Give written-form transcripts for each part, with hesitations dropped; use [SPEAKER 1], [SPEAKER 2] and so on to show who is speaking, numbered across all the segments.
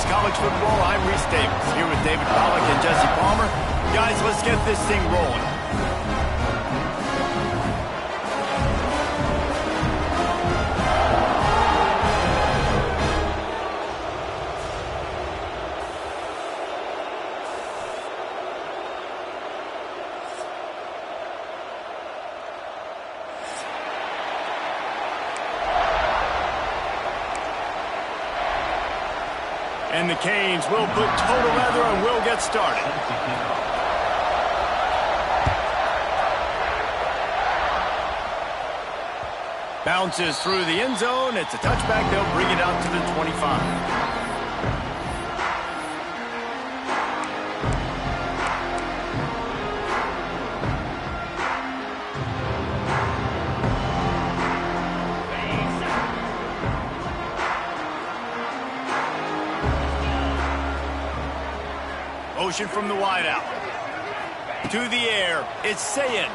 [SPEAKER 1] College Football. I'm Reese Davis, here with David Pollack and Jesse Palmer. Guys, let's get this thing rolling. And the Canes will put total leather and will get started. Bounces through the end zone. It's a touchback. They'll bring it out to the 25. Motion from the wideout. To the air. It's Sayin.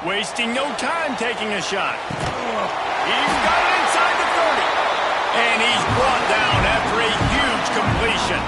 [SPEAKER 1] Wasting no time taking a shot. He's got it inside the 30. And he's brought down after a huge completion.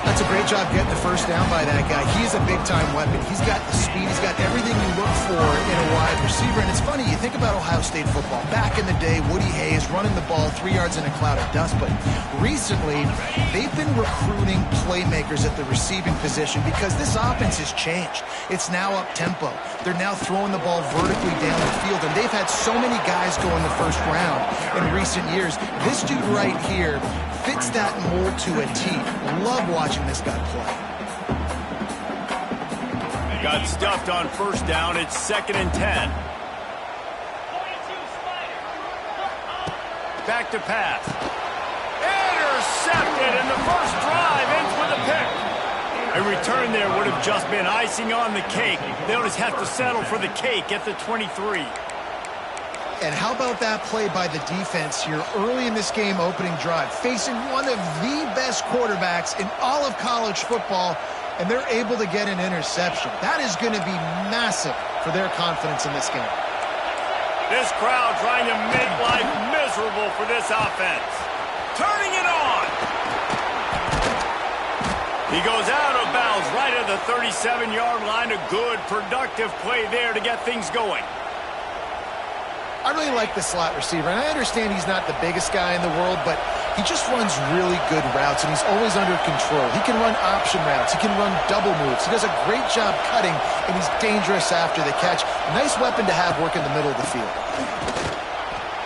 [SPEAKER 2] That's a great job getting the first down by that guy. He's a big-time weapon. He's got the speed. He's got everything you look for in a wide receiver. And it's funny, you think about Ohio State football. Back in the day, Woody Hayes running the ball 3 yards in a cloud of dust. But recently, they've been recruiting playmakers at the receiving position because this offense has changed. It's now up-tempo. They're now throwing the ball vertically down the field. And they've had so many guys go in the first round in recent years. This dude right here fits that mold to a T. Love watching this guy play.
[SPEAKER 1] Got stuffed on first down. It's 2nd and 10. Back to pass. Intercepted, and the first drive ends with a pick. A return there would have just been icing on the cake. They'll just have to settle for the cake at the 23.
[SPEAKER 2] And how about that play by the defense here early in this game opening drive, facing one of the best quarterbacks in all of college football, and they're able to get an interception. That is going to be massive for their confidence in this game.
[SPEAKER 1] This crowd trying to make life miserable for this offense. Turning it on. He goes out of bounds right at the 37-yard line. A good, productive play there to get things going.
[SPEAKER 2] I really like the slot receiver, and I understand he's not the biggest guy in the world, but he just runs really good routes, and he's always under control. He can run option routes. He can run double moves. He does a great job cutting, and he's dangerous after the catch. Nice weapon to have work in the middle of the field.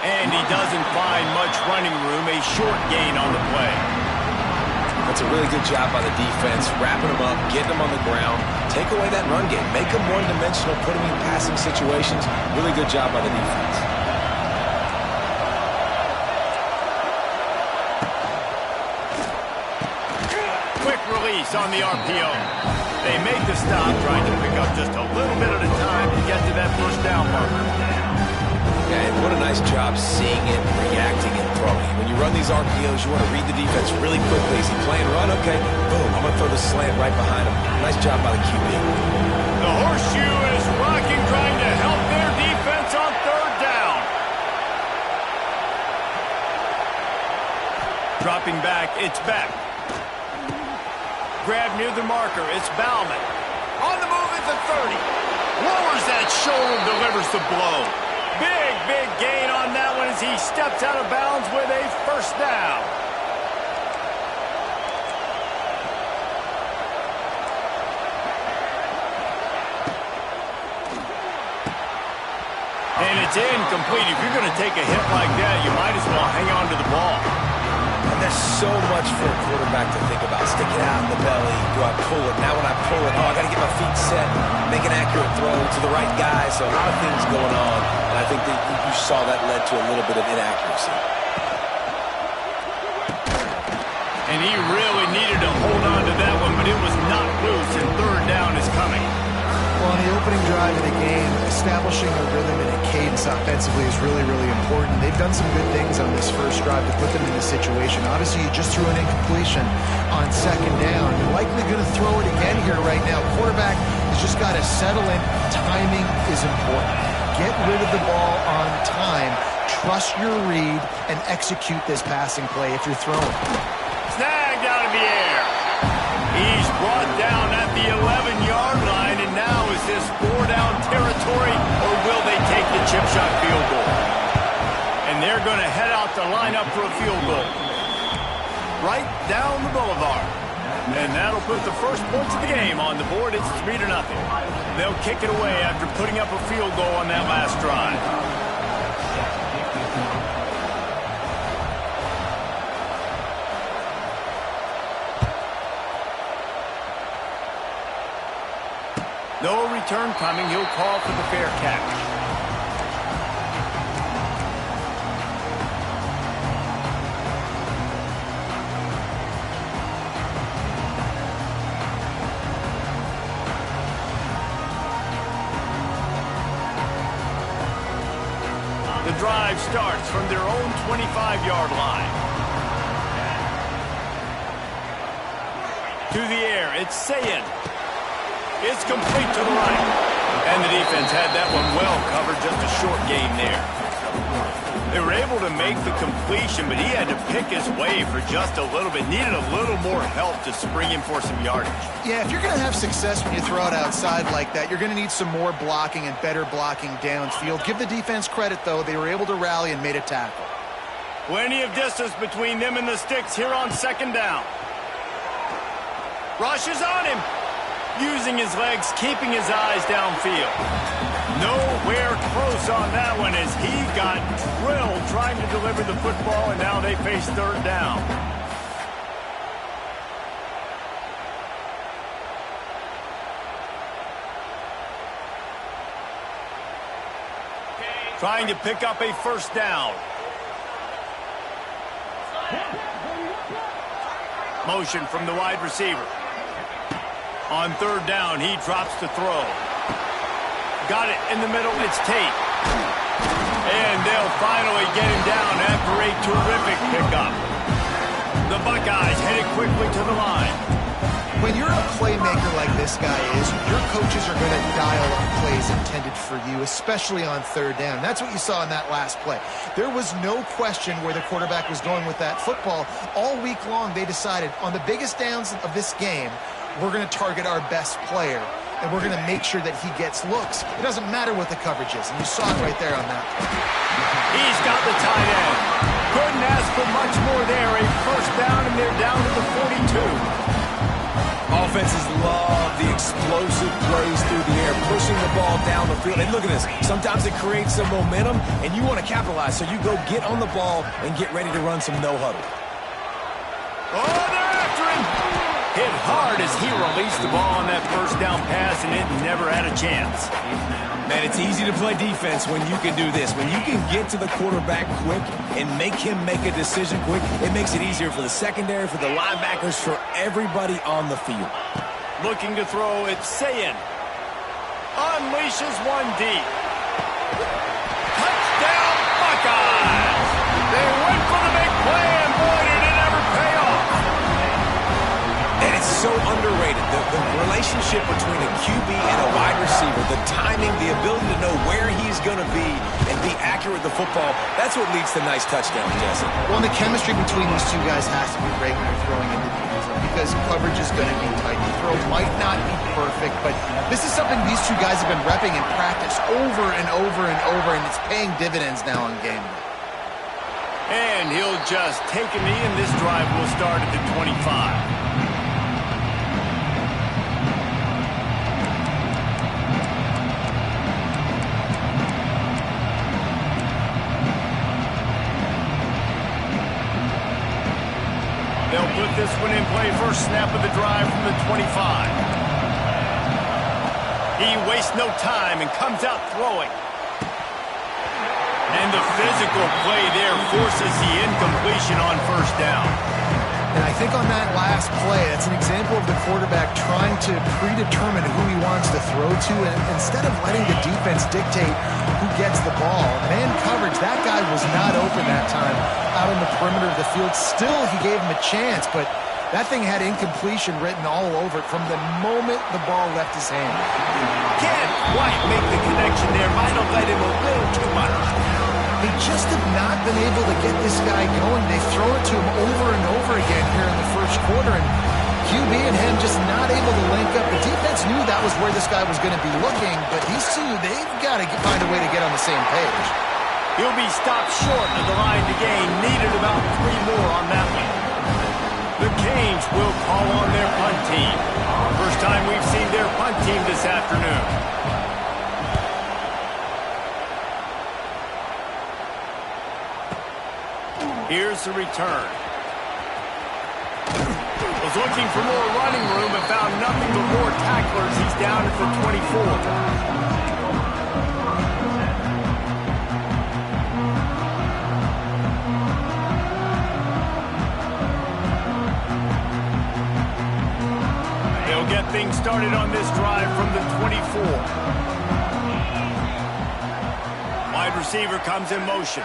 [SPEAKER 1] And he doesn't find much running room, a short gain on the play.
[SPEAKER 3] That's a really good job by the defense, wrapping him up, getting him on the ground, take away that run game, make him one-dimensional, put him in passing situations. Really good job by the defense.
[SPEAKER 1] Quick release on the RPO. They make the stop, trying to pick up just a little bit at a time to get to that first down marker.
[SPEAKER 3] Yeah, and what a nice job seeing it, reacting, and throwing. When you run these RPOs, you want to read the defense really quickly. Is he playing run? Okay, boom, I'm going to throw the slant right behind him. Nice job by the QB.
[SPEAKER 1] The horseshoe is rocking, trying to help their defense on third down. Dropping back, it's Beck. Grab near the marker, it's Bauman. On the move at the 30. Lowers that shoulder, delivers the blow. Big gain on that one as he steps out of bounds with a first down. And it's incomplete. If you're going to take a hit like that, you might as well hang on to the ball.
[SPEAKER 3] And there's so much for a quarterback to think about. Stick it out in the belly. Do I pull it? Now when I pull it, I got to get my feet set, make an accurate throw to the right guy. So a lot of things going on. And I think that you saw that led to a little bit of inaccuracy.
[SPEAKER 1] And he really needed to hold on to that one, but it was not loose, and third down is coming.
[SPEAKER 2] Well, on the opening drive of the game, establishing a rhythm and a cadence offensively is really important. They've done some good things on this first drive to put them in this situation. Obviously, you just threw an incompletion on second down. You're likely going to throw it again here right now. Quarterback has just got to settle in. Timing is important. Get rid of the ball on time. trust your read and execute this passing play if you're throwing.
[SPEAKER 1] Snagged out of the air. He's brought down at the 11-yard line, and now is this 4-down territory, or will they take the chip shot field goal? And they're going to head out to line up for a field goal. Right down the boulevard. And that'll put the first points of the game on the board. It's 3-0. They'll kick it away after putting up a field goal on that last drive. No return coming. He'll call for the fair catch. The drive starts from their own 25-yard line. To the air, it's Sayin. It's complete to the right. And the defense had that one well covered, just a short game there. They were able to make the completion, but he had to pick his way for just a little bit. Needed a little more help to spring him for some yardage.
[SPEAKER 2] Yeah, if you're going to have success when you throw it outside like that, you're going to need some more blocking and better blocking downfield. Give the defense credit, though. They were able to rally and made a tackle.
[SPEAKER 1] Plenty of distance between them and the sticks here on second down. Rush is on him. Using his legs, keeping his eyes downfield. Nowhere close on that one as he got drilled trying to deliver the football, and now they face third down. Trying to pick up a first down. Motion from the wide receiver. On third down, he drops to throw. Got it in the middle, it's Tate. And they'll finally get him down after a terrific pickup. The Buckeyes headed quickly to the line.
[SPEAKER 2] When you're a playmaker like this guy is, your coaches are going to dial up plays intended for you, especially on third down. That's what you saw in that last play. There was no question where the quarterback was going with that football. All week long, they decided on the biggest downs of this game, we're going to target our best player, and we're going to make sure that he gets looks. It doesn't matter what the coverage is, and you saw it right there on that play.
[SPEAKER 1] He's got the tight end. Couldn't ask for much more there. A first down, and they're down to the 42.
[SPEAKER 3] Offenses love the explosive plays through the air, pushing the ball down the field. And look at this. Sometimes it creates some momentum, and you want to capitalize, so you go get on the ball and get ready to run some no-huddle.
[SPEAKER 1] Oh, they're after him. Hit hard as he released the ball on that first down pass, and it never had a chance.
[SPEAKER 3] Man, it's easy to play defense when you can do this. When you can get to the quarterback quick and make him make a decision quick, it makes it easier for the secondary, for the linebackers, for everybody on the field.
[SPEAKER 1] Looking to throw, it's Sayin. Unleashes one deep. Touchdown, Buckeyes! They went for the big play, and boy, did it ever pay off.
[SPEAKER 3] And it's so underrated. The relationship between a QB and a wide receiver, the timing, the ability to know where he's going to be and be accurate with the football, that's what leads to nice touchdowns, Jesse.
[SPEAKER 2] Well, and the chemistry between these two guys has to be great when they're throwing into defense because coverage is going to be tight. The throw might not be perfect, but this is something these two guys have been repping in practice over and over and over, and it's paying dividends now on game day.
[SPEAKER 1] And he'll just take a knee, and this drive will start at the 25. They'll put this one in play. First snap of the drive from the 25. He wastes no time and comes out throwing. And the physical play there forces the incompletion on first down.
[SPEAKER 2] And I think on that last play, that's an example of the quarterback trying to predetermine who he wants to throw to, and instead of letting the defense dictate who gets the ball. Man coverage, that guy was not open that time out on the perimeter of the field. Still, he gave him a chance, but that thing had incompletion written all over it from the moment the ball left his hand.
[SPEAKER 1] Can't quite make the connection there. Might have let him a little too much.
[SPEAKER 2] He just just have not been able to get this guy going. They've thrown it to him over and over again here in the first quarter, and QB and him just not able to link up. The defense knew that was where this guy was going to be looking, but these two, they've got to find a way to get on the same page.
[SPEAKER 1] He'll be stopped short of the line to gain. Needed about 3 more on that one. The Canes will call on their punt team. First time we've seen their punt team this afternoon. Here's the return. Was looking for more running room and found nothing but more tacklers. He's down at the 24. Get things started on this drive from the 24. Wide receiver comes in motion.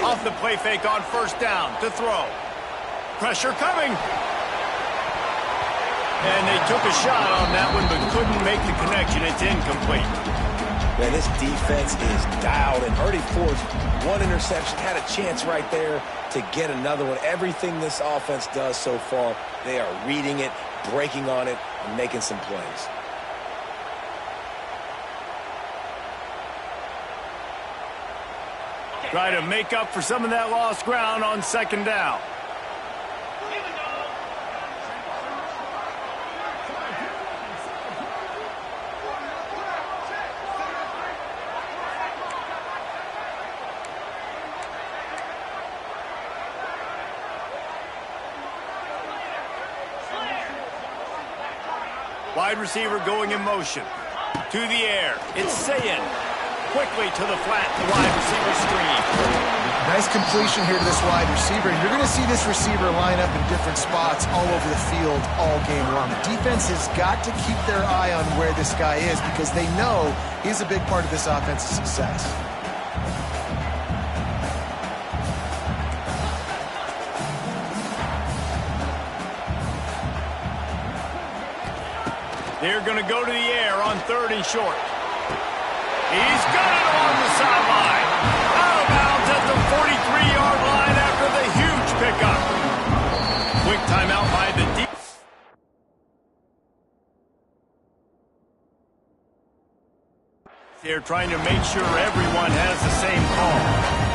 [SPEAKER 1] Off the play fake on first down to throw. Pressure coming. And they took a shot on that one but couldn't make the connection. It's incomplete.
[SPEAKER 3] Man, this defense is dialed and already forced one interception. Had a chance right there to get another one. Everything this offense does so far, they are reading it, breaking on it, and making some plays.
[SPEAKER 1] Try to make up for some of that lost ground on second down. Wide receiver going in motion. To the air. It's Sayin. Quickly to the flat. The wide receiver screen.
[SPEAKER 2] Nice completion here to this wide receiver. You're going to see this receiver line up in different spots all over the field all game long. The defense has got to keep their eye on where this guy is because they know he's a big part of this offense's success.
[SPEAKER 1] They're going to go to the air on 3rd and short. He's got it along the sideline. Out of bounds at the 43-yard line after the huge pickup. Quick timeout by the deep. They're trying to make sure everyone has the same call.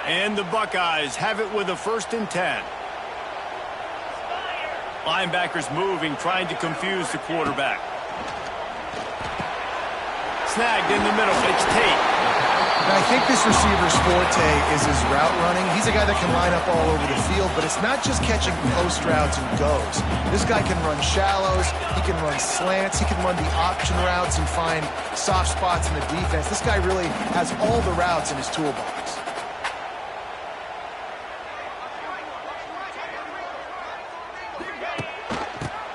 [SPEAKER 1] And the Buckeyes have it with a 1st and 10. Linebackers moving, trying to confuse the quarterback. Snagged in the middle. It's Tate.
[SPEAKER 2] And I think this receiver's forte is his route running. He's a guy that can line up all over the field, but it's not just catching post routes and goes. This guy can run shallows, he can run slants, he can run the option routes and find soft spots in the defense. This guy really has all the routes in his toolbox.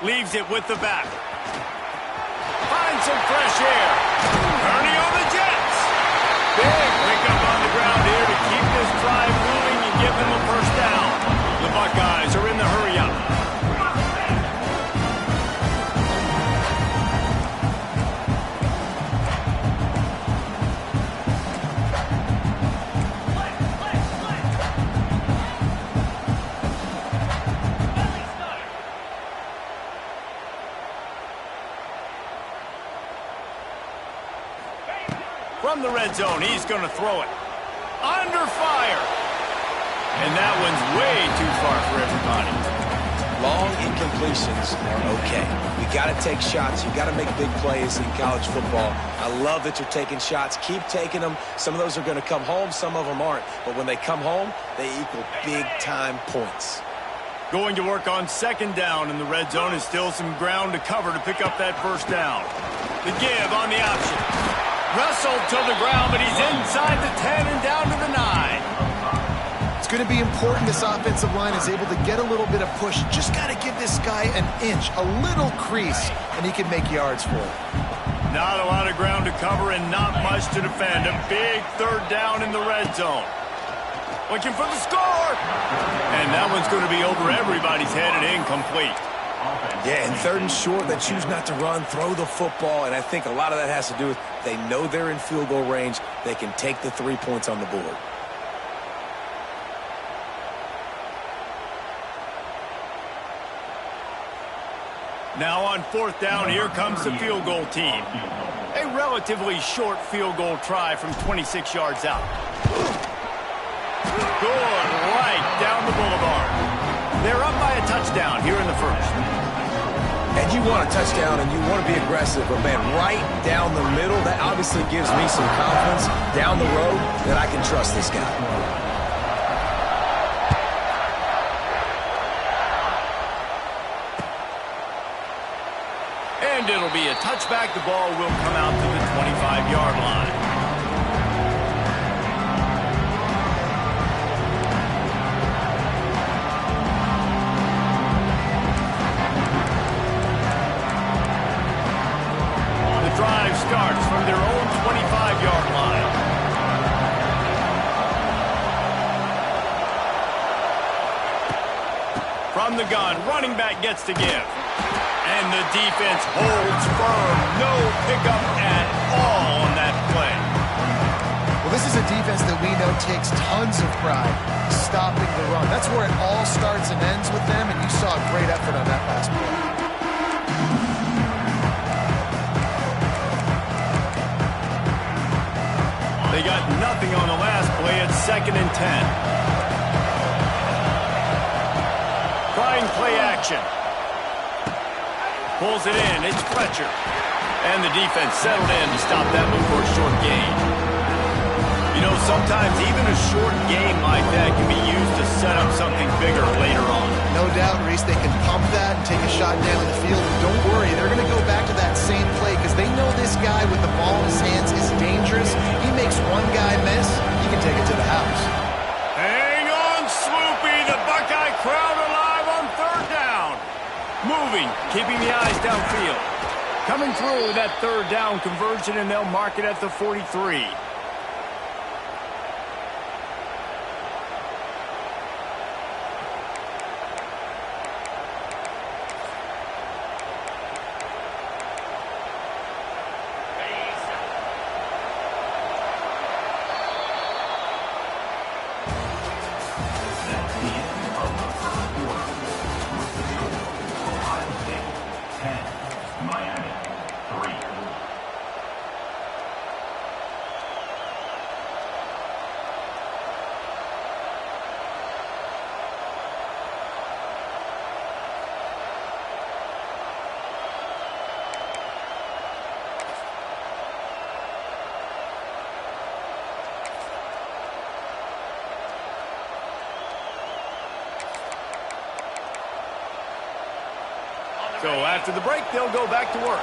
[SPEAKER 1] Leaves it with the back. Finds some fresh air. Ernie on the Jets. Big pickup on the ground here to keep this drive moving and give them a 1st down. The Buckeyes are in the hurry-up. From the red zone, he's going to throw it. Under fire. And that one's way too far for everybody.
[SPEAKER 3] Long incompletions are okay. You got to take shots. You got to make big plays in college football. I love that you're taking shots. Keep taking them. Some of those are going to come home. Some of them aren't. But when they come home, they equal big-time points.
[SPEAKER 1] Going to work on 2nd down in the red zone is still some ground to cover to pick up that 1st down. The give on the option. Wrestled to the ground, but he's inside the 10 and down to the 9.
[SPEAKER 2] It's going to be important this offensive line is able to get a little bit of push. Just got to give this guy an inch, a little crease, and he can make yards for it.
[SPEAKER 1] Not a lot of ground to cover and not much to defend. A big third down in the red zone. Looking for the score. And that one's going to be over everybody's head and incomplete.
[SPEAKER 3] Yeah, and third and short, they choose not to run, throw the football, and I think a lot of that has to do with they know they're in field goal range. They can take the 3 points on the board.
[SPEAKER 1] Now on fourth down, here comes the field goal team. A relatively short field goal try from 26 yards out. Good, right down the boulevard. They're up by a touchdown here in the first.
[SPEAKER 3] And you want a touchdown and you want to be aggressive, but man, right down the middle, that obviously gives me some confidence down the road that I can trust this guy.
[SPEAKER 1] And it'll be a touchback. The ball will come out to the 25-yard line. The drive starts from their own 25-yard line. From the gun, running back gets to give. And the defense holds firm. No pickup at all on that play.
[SPEAKER 2] Well, this is a defense that we know takes tons of pride stopping the run. That's where it all starts and ends with them, and you saw a great effort on that last play.
[SPEAKER 1] They got nothing on the last play. It's 2nd and 10. Trying play action. Pulls it in. It's Fletcher. And the defense settled in to stop that one for a short gain. You know, sometimes even a short game like that can be used to set up something bigger later on.
[SPEAKER 2] No doubt, Reese, they can pump that and take a shot down the field. But don't worry, they're going to go back to that same play because they know this guy with the ball in his hands is dangerous. He makes one guy miss, he can take it to the house.
[SPEAKER 1] Hang on, Swoopy. The Buckeye crowd alive on third down. Moving, keeping the eyes downfield. Coming through with that third down conversion, and they'll mark it at the 43. So after the break, they'll go back to work.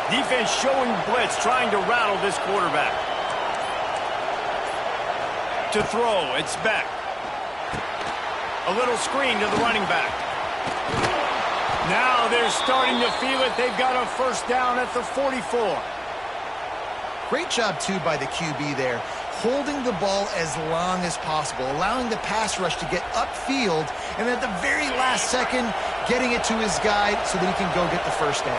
[SPEAKER 1] Defense showing blitz, trying to rattle this quarterback. To throw, it's back. A little screen to the running back. Now they're starting to feel it. They've got a first down at the 44.
[SPEAKER 2] Great job, too, by the QB there, holding the ball as long as possible, allowing the pass rush to get upfield, and at the very last second, getting it to his guy so that he can go get the first down.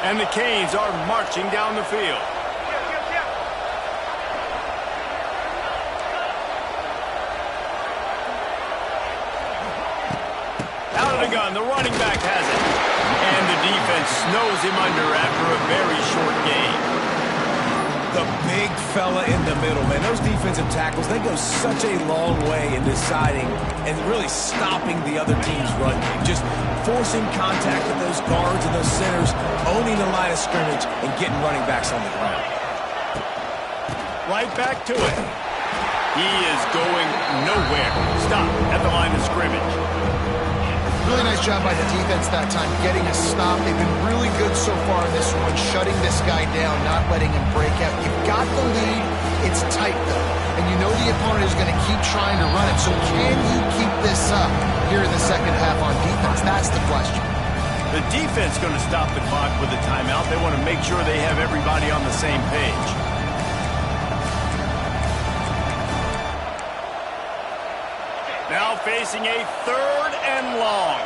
[SPEAKER 1] And the Canes are marching down the field. Out of the gun, the running back has it. And the defense snows him under after a very short game.
[SPEAKER 3] The big fella in the middle, man. Those defensive tackles, they go such a long way in deciding and really stopping the other team's run game. Just forcing contact with those guards and those centers, owning the line of scrimmage, and getting running backs on the ground.
[SPEAKER 1] Right back to it. He is going nowhere. Stop at the line of scrimmage.
[SPEAKER 2] Really nice job by the defense that time, getting a stop. They've been really good so far in this one, shutting this guy down, not letting him break out. You've got the lead. It's tight, though. And you know the opponent is going to keep trying to run it. So can you keep this up here in the second half on defense? That's the question.
[SPEAKER 1] The The defense going to stop the clock with a timeout. They want to make sure they have everybody on the same page. Now facing a 3rd and long.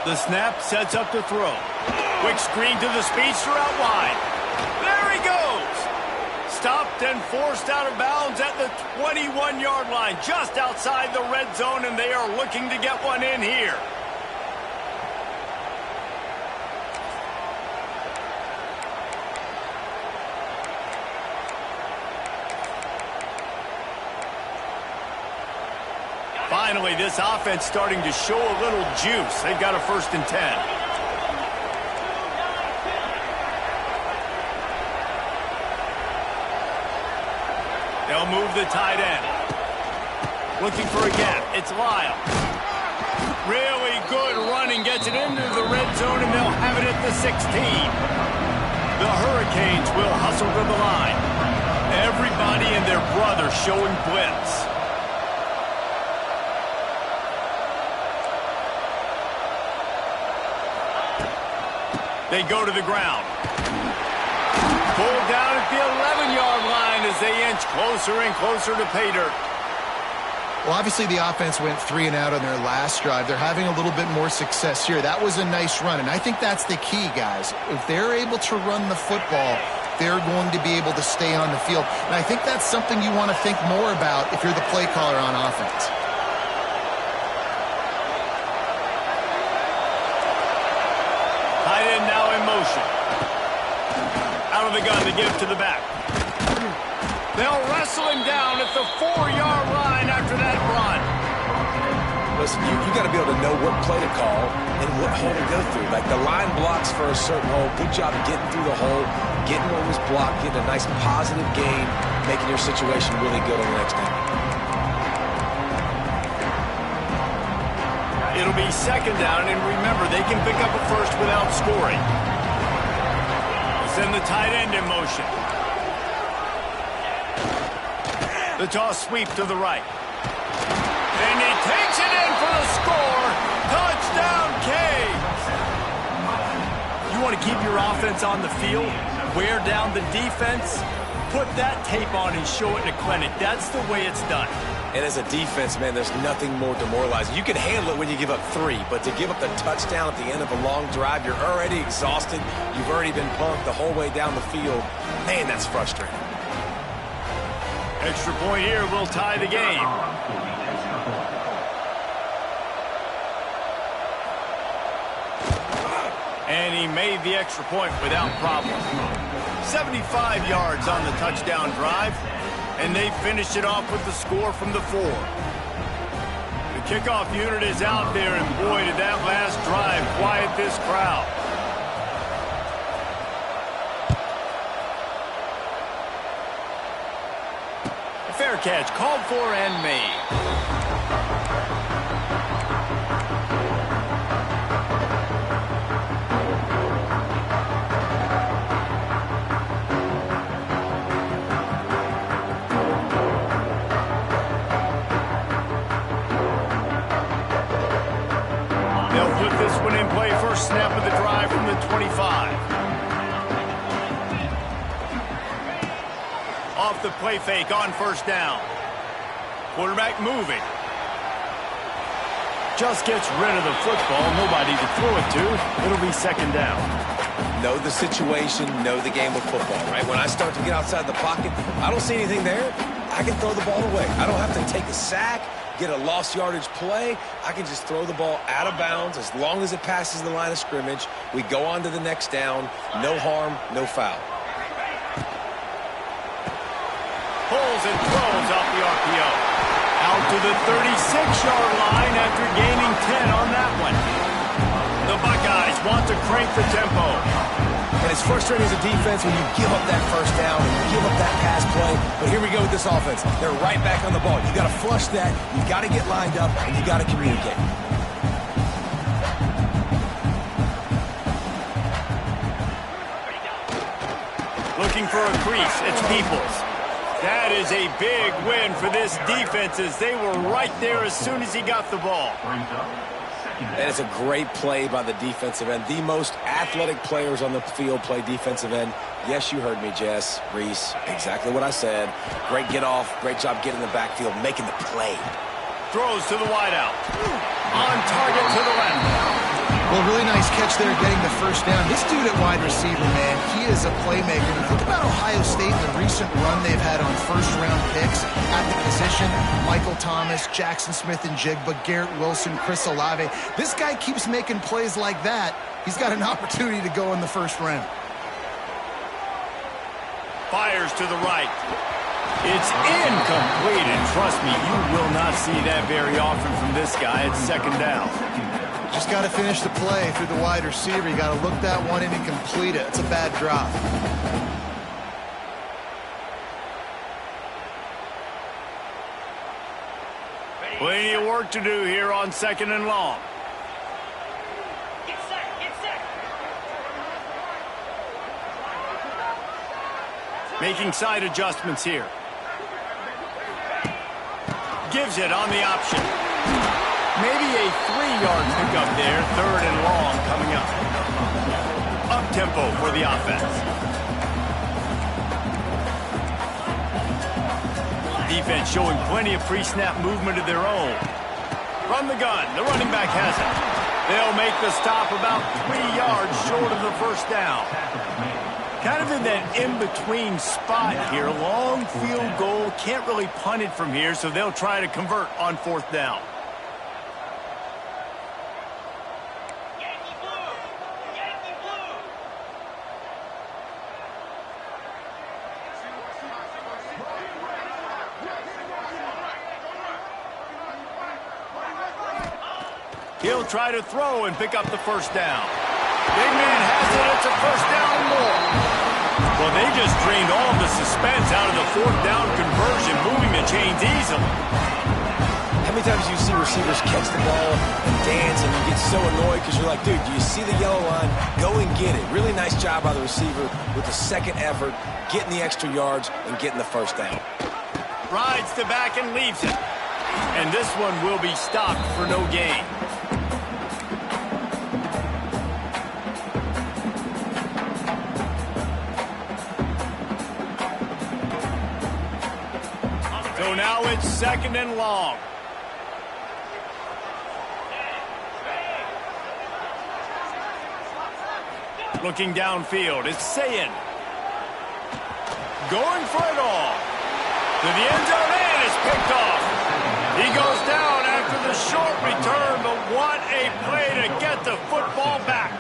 [SPEAKER 1] The snap sets up the throw. Quick screen to the speedster out wide. There he goes. Stopped and forced out of bounds at the 21-yard line, just outside the red zone, and they are looking to get one in here. Finally, this offense starting to show a little juice. They've got a 1st and 10. They'll move the tight end. Looking for a gap. It's Lyle. Really good running. Gets it into the red zone, and they'll have it at the 16. The Hurricanes will hustle to the line. Everybody and their brother showing blitz. They go to the ground. Pulled down at the 11-yard line as they inch closer and closer to pay dirt.
[SPEAKER 2] Well, obviously the offense went 3 and out on their last drive. They're having a little bit more success here. That was a nice run, and I think that's the key, guys. If they're able to run the football, they're going to be able to stay on the field. And I think that's something you want to think more about if you're the play caller on offense.
[SPEAKER 1] Tight end now in motion. Out of the gun to get it to the back. They'll wrestle him down at the 4-yard line after that run.
[SPEAKER 3] Listen, you got to be able to know what play to call and what hole to go through. Like the line blocks for a certain hole. Good job getting through the hole, getting what was blocked, getting a nice positive gain, making your situation really good on the next down.
[SPEAKER 1] It'll be 2nd down, and remember, they can pick up a 1st without scoring. Send the tight end in motion. The toss sweep to the right. And he takes it in for the score. Touchdown, Canes. You want to keep your offense on the field, wear down the defense, put that tape on and show it in a clinic. That's the way it's done.
[SPEAKER 3] And as a defense, man, there's nothing more demoralizing. You can handle it when you give up 3, but to give up the touchdown at the end of a long drive, you're already exhausted. You've already been punked the whole way down the field. Man, that's frustrating.
[SPEAKER 1] Extra point here will tie the game. And he made the extra point without problem. 75 yards on the touchdown drive. And they finish it off with the score from the 4. The kickoff unit is out there, and boy, did that last drive quiet this crowd. A fair catch called for and made. First snap of the drive from the 25. Off the play fake on 1st down. Quarterback moving. Just gets rid of the football. Nobody to throw it to. It'll be 2nd down.
[SPEAKER 3] Know the situation, know the game of football, right? When I start to get outside the pocket, I don't see anything there. I can throw the ball away. I don't have to take a sack, get a lost yardage play. I can just throw the ball out of bounds as long as it passes the line of scrimmage. We go on to the next down. No harm, no foul.
[SPEAKER 1] Pulls and throws off the RPO. Out to the 36-yard line after gaining 10 on that one. The Buckeyes want to crank the tempo.
[SPEAKER 3] And it's frustrating as a defense when you give up that 1st down and you give up that pass play. But here we go with this offense. They're right back on the ball. You got to flush that. You got to get lined up, and you got to communicate.
[SPEAKER 1] looking for a crease. It's Peoples. That is a big win for this defense as they were right there as soon as he got the ball.
[SPEAKER 3] And it's a great play by the defensive end. The most athletic players on the field play defensive end. Yes, you heard me, Jess, Reese. Exactly what I said. Great get off. Great job getting in the backfield, making the play.
[SPEAKER 1] Throws to the wideout. On target to the left.
[SPEAKER 2] Well, really nice catch there getting the first down. This dude at wide receiver, man, he is a playmaker. You think about Ohio State and the recent run they've had on first-round picks at the position. Michael Thomas, Jackson Smith-Njigba, Garrett Wilson, Chris Olave. This guy keeps making plays like that. He's got an opportunity to go in the first round.
[SPEAKER 1] Fires to the right. It's incomplete, and trust me, you will not see that very often from this guy. It's second down.
[SPEAKER 2] Just got to finish the play through the wide receiver. You got to look that one in and complete it. It's a bad drop.
[SPEAKER 1] Plenty of work to do here on second and long.
[SPEAKER 4] Get set.
[SPEAKER 1] Making side adjustments here. Gives it on the option. Maybe a 3-yard pickup there. Third and long coming up. Up-tempo for the offense. Defense showing plenty of pre-snap movement of their own. From the gun, the running back has it. They'll make the stop about 3 yards short of the first down. Kind of in that in-between spot here. Long field goal. Can't really punt it from here, so they'll try to convert on fourth down.
[SPEAKER 4] Yankee blue.
[SPEAKER 1] He'll try to throw and pick up the first down. Big man has it. It's a first down and more. Well, they just drained all the suspense out of the fourth down conversion, moving the chains easily.
[SPEAKER 3] How many times do you see receivers catch the ball and dance and you get so annoyed because you're like, dude, do you see the yellow line? Go and get it. Really nice job by the receiver with the second effort, getting the extra yards and getting the first down.
[SPEAKER 1] Rides to back and leaves it. And this one will be stopped for no gain. So now it's second and long. Looking downfield, it's Sayin. Going for it all. To the end zone, and it's picked off. He goes down after the short return, but what a play to get the football back.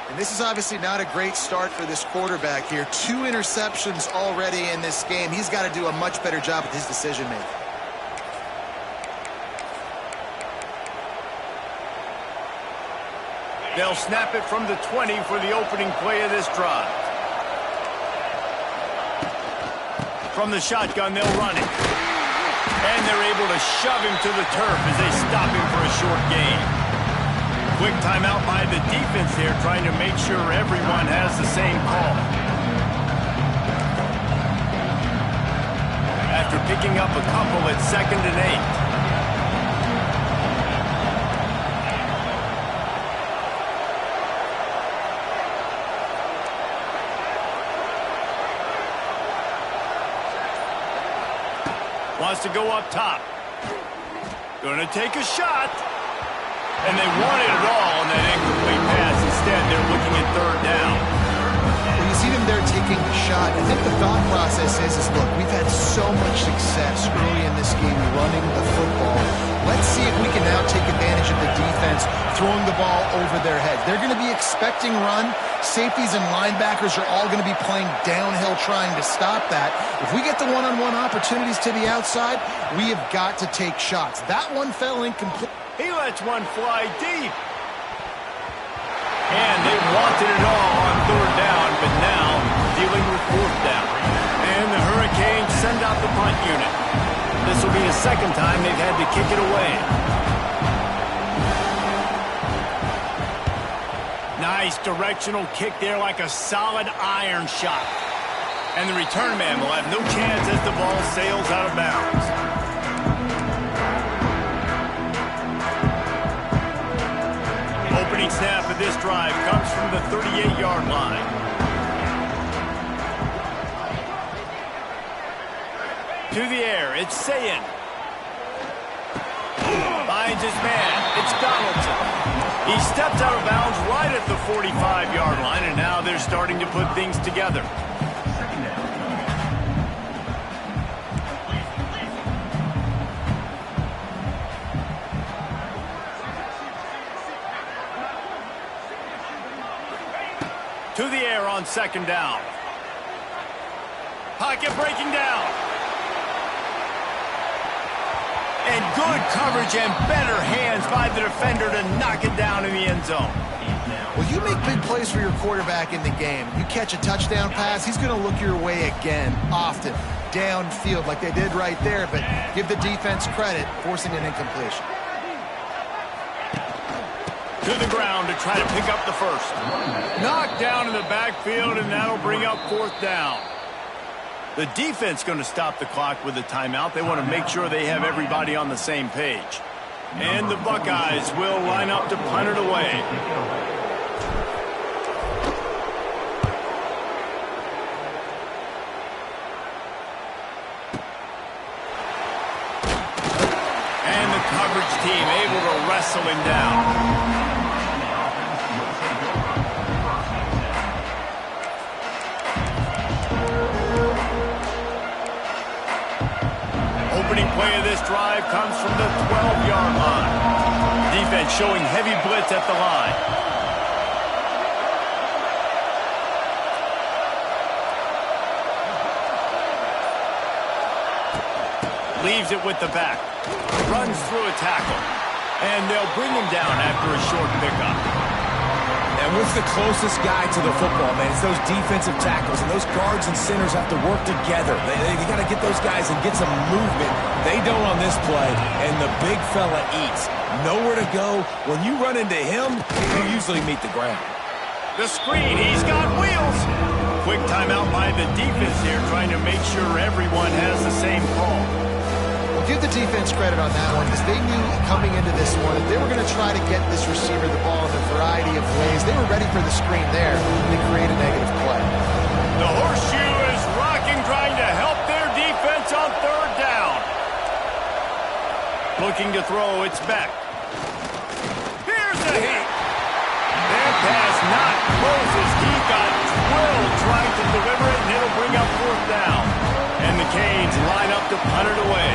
[SPEAKER 2] And this is obviously not a great start for this quarterback here. 2 interceptions already in this game. He's got to do a much better job with his decision-making.
[SPEAKER 1] They'll snap it from the 20 for the opening play of this drive. From the shotgun, they'll run it. And they're able to shove him to the turf as they stop him for a short gain. Quick timeout by the defense here, trying to make sure everyone has the same call. After picking up a couple at 2nd and 8. Wants to go up top. Going to take a shot. And they wanted it all on that incomplete pass. Instead, they're looking at third down.
[SPEAKER 2] When you see them there taking the shot, I think the thought process is look, we've had so much success early in this game running the football. Let's see if we can now take advantage of the defense throwing the ball over their heads. They're going to be expecting run. Safeties and linebackers are all going to be playing downhill trying to stop that. If we get the one-on-one opportunities to the outside, we have got to take shots. That one fell incomplete.
[SPEAKER 1] He lets one fly deep. And they wanted it all on third down, but now dealing with fourth down. And the Hurricanes send out the punt unit. This will be the second time they've had to kick it away. Nice directional kick there like a solid iron shot. And the return man will have no chance as the ball sails out of bounds. Opening snap of this drive comes from the 38-yard line. To the air, it's Sayin. Finds his man, it's Donaldson. He stepped out of bounds right at the 45-yard line, and now they're starting to put things together. To the air on second down. Pocket breaking down. And good coverage and better hands by the defender to knock it down in the end zone.
[SPEAKER 2] Well, you make big plays for your quarterback in the game. You catch a touchdown pass, he's going to look your way again, often, downfield like they did right there, but give the defense credit, forcing an incompletion.
[SPEAKER 1] To the ground to try to pick up the first. Knocked down in the backfield, and that'll bring up fourth down. The defense going to stop the clock with a timeout. They want to make sure they have everybody on the same page. And the Buckeyes will line up to punt it away. And the coverage team able to wrestle him down. Opening play of this drive comes from the 12-yard line. Defense showing heavy blitz at the line. Leaves it with the back. Runs through a tackle. And they'll bring him down after a short pickup.
[SPEAKER 3] And what's the closest guy to the football, man? It's those defensive tackles, and those guards and centers have to work together. They got to get those guys and get some movement. They don't on this play, and the big fella eats. Nowhere to go. When you run into him, you usually meet the ground.
[SPEAKER 1] The screen, he's got wheels. Quick timeout by the defense here, trying to make sure everyone has the same call.
[SPEAKER 2] Well, give the defense credit on that one, because they knew coming into this one that they were going to try to get this receiver the ball in a variety of ways. They were ready for the screen there, and they create a negative play.
[SPEAKER 1] The horseshoe is rocking, trying to help their defense on third down. Looking to throw, it's Beck. Here's the hit. That pass not closes. He got drilled trying to deliver it, and it'll bring up fourth down. And the Canes line up to punt it away.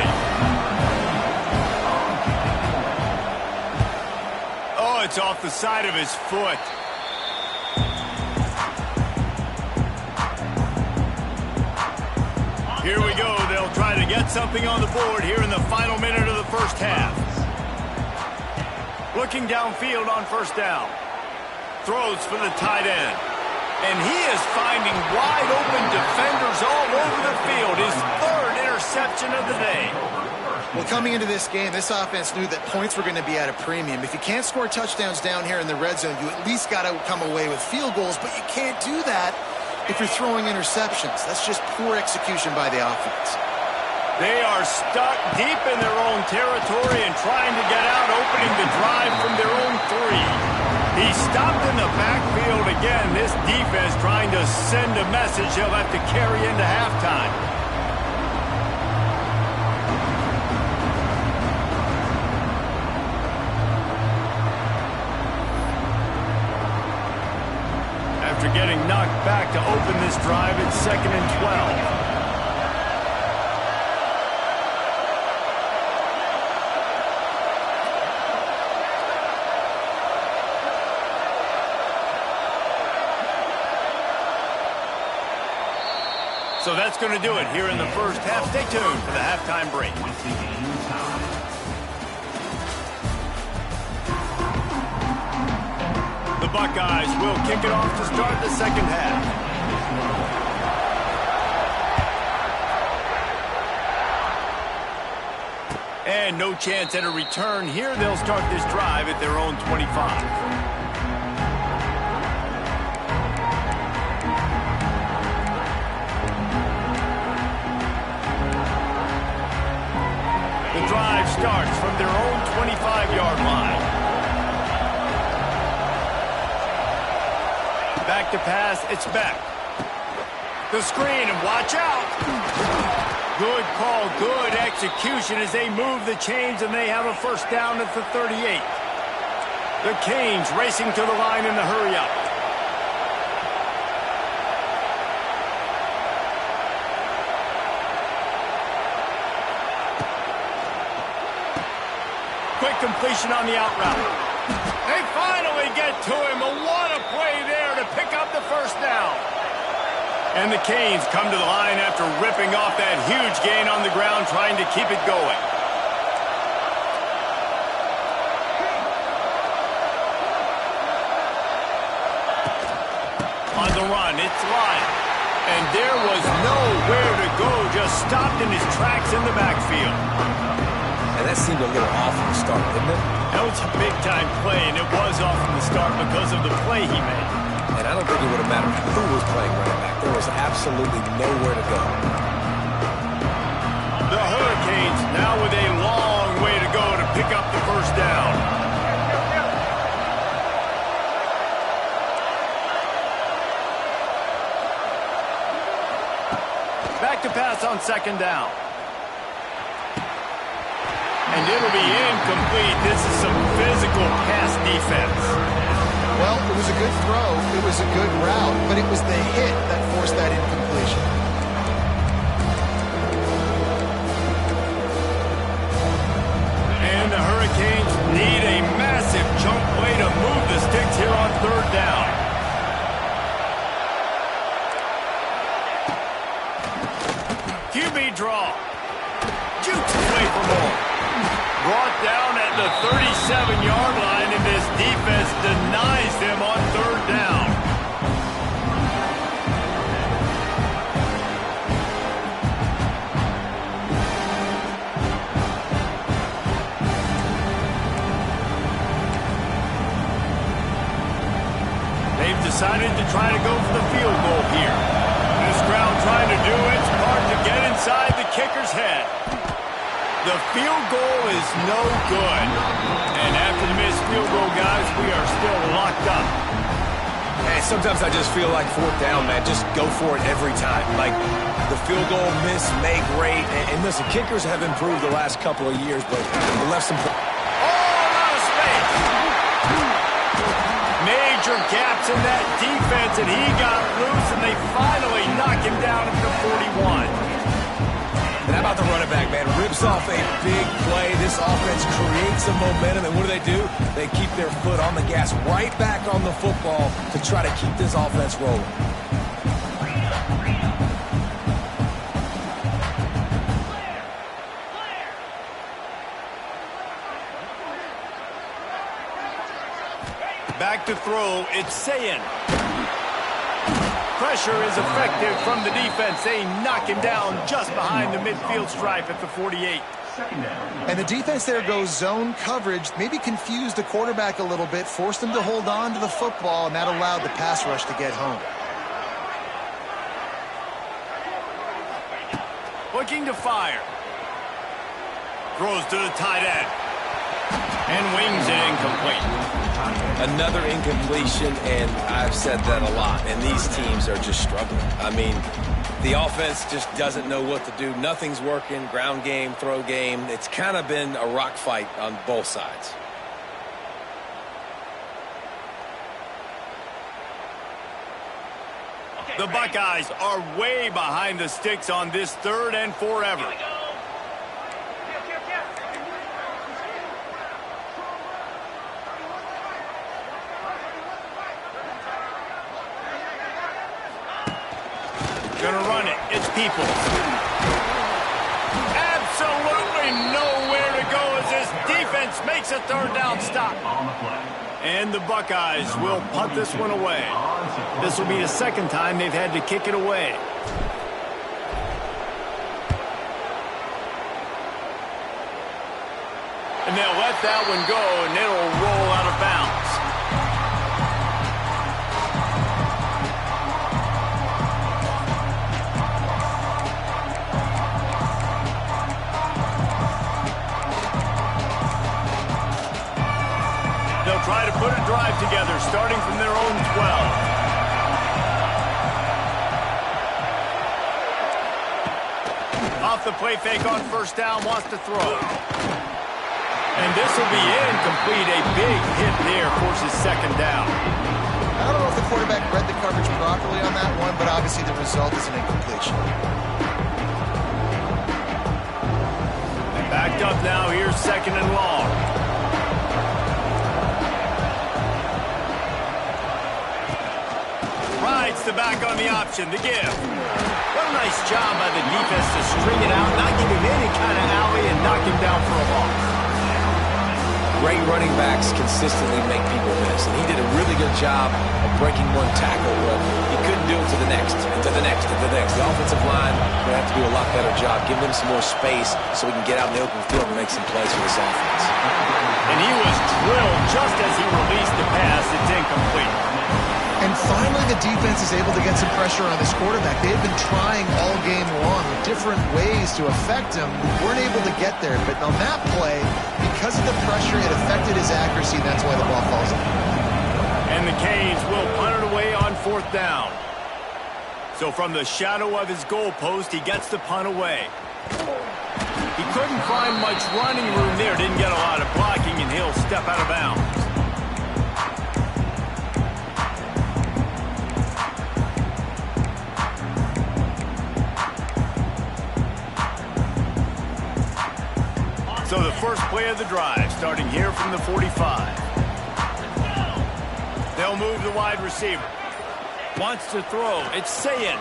[SPEAKER 1] Oh, it's off the side of his foot. Here we go. They'll try to get something on the board here in the final minute of the first half. Looking downfield on first down. Throws for the tight end. And he is finding wide-open defenders all over the field. His third interception of the day.
[SPEAKER 2] Well, coming into this game, this offense knew that points were going to be at a premium. If you can't score touchdowns down here in the red zone, you at least got to come away with field goals, but you can't do that if you're throwing interceptions. That's just poor execution by the offense.
[SPEAKER 1] They are stuck deep in their own territory and trying to get out, opening the drive from their own 3. He stopped in the backfield again. This defense trying to send a message he'll have to carry into halftime. After getting knocked back to open this drive, it's 2nd and 12. So that's going to do it here in the first half. Stay tuned for the halftime break. The Buckeyes will kick it off to start the second half. And no chance at a return here. They'll start this drive at their own 25. starts from their own 25-yard line. Back to pass, it's Beck. The screen, and watch out. Good call, good execution as they move the chains, and they have a first down at the 38. The Canes racing to the line in the hurry-up. Quick completion on the out route. They finally get to him. What a play there to pick up the first down. And the Canes come to the line after ripping off that huge gain on the ground, trying to keep it going. On the run, it's Lyon. And there was nowhere to go, just stopped in his tracks in the backfield.
[SPEAKER 3] And that seemed a little off from the start, didn't it?
[SPEAKER 1] That was a big-time play, and it was off from the start because of the play he made.
[SPEAKER 3] And I don't think it would have mattered who was playing running back. There was absolutely nowhere to go.
[SPEAKER 1] The Hurricanes now with a long way to go to pick up the first down. Back to pass on second down. And it'll be incomplete. This is some physical pass defense.
[SPEAKER 2] Well, it was a good throw, it was a good route, but it was the hit that forced that incompletion.
[SPEAKER 1] And the Hurricanes need a massive chunk play to move the sticks here on third down. QB draw. Jukes away for more. Brought down at the 37-yard line, and this defense denies them on third down. They've decided to try to go for the field goal here. This crowd trying to do its part to get inside the kicker's head. The field goal is no good. And after the missed field goal, guys, we are still locked up.
[SPEAKER 3] Hey, sometimes I just feel like fourth down, man. Just go for it every time. Like, the field goal miss, make great. And listen, kickers have improved the last couple of years, but they left some...
[SPEAKER 1] All out of space. Major gaps in that defense, and he got loose, and they finally knock him down at the 41.
[SPEAKER 3] And how about the running back, man? Rips off a big play. This offense creates some momentum, and what do? They keep their foot on the gas right back on the football to try to keep this offense rolling.
[SPEAKER 1] Back to throw, it's Sayin. Pressure is effective from the defense. They knock him down just behind the midfield stripe at the 48.
[SPEAKER 2] And the defense there goes zone coverage, maybe confused the quarterback a little bit, forced him to hold on to the football, and that allowed the pass rush to get home.
[SPEAKER 1] Looking to fire. Throws to the tight end. And wings it incomplete.
[SPEAKER 3] Another incompletion, and I've said that a lot, and these teams are just struggling. I mean, the offense just doesn't know what to do. Nothing's working, ground game, throw game. It's kind of been a rock fight on both sides.
[SPEAKER 1] The Buckeyes are way behind the sticks on this third and forever. Gonna run it. It's Peoples. Absolutely nowhere to go as this defense makes a third down stop. And the Buckeyes will punt this one away. This will be the second time they've had to kick it away. And they'll let that one go, and it'll roll out of bounds. put a drive together, starting from their own 12. Off the play fake on first down, wants to throw. And this will be incomplete. A big hit there, forces second down.
[SPEAKER 2] I don't know if the quarterback read the coverage properly on that one, but obviously the result is an incompletion.
[SPEAKER 1] Backed up now, here's second and long. Rides the back on the option, the give. What a nice job by the defense to string it out, not give him any kind of alley, and knock him down for a loss.
[SPEAKER 3] Great running backs consistently make people miss, and he did a really good job of breaking one tackle, but he couldn't do it to the next, and to the next, and to the next. The offensive line will have to do a lot better job, give them some more space so we can get out in the open field and make some plays for this offense.
[SPEAKER 1] And he was drilled just as he released the pass. It's incomplete.
[SPEAKER 2] And finally, the defense is able to get some pressure on this quarterback. They've been trying all game long different ways to affect him. Weren't able to get there. But on that play, because of the pressure, it affected his accuracy, and that's why the ball falls in.
[SPEAKER 1] And the Canes will punt it away on fourth down. So from the shadow of his goalpost, he gets the punt away. He couldn't find much running room there. Didn't get a lot of blocking, and he'll step out of bounds. So the first play of the drive, starting here from the 45. They'll move the wide receiver. Wants to throw. It's Sayin.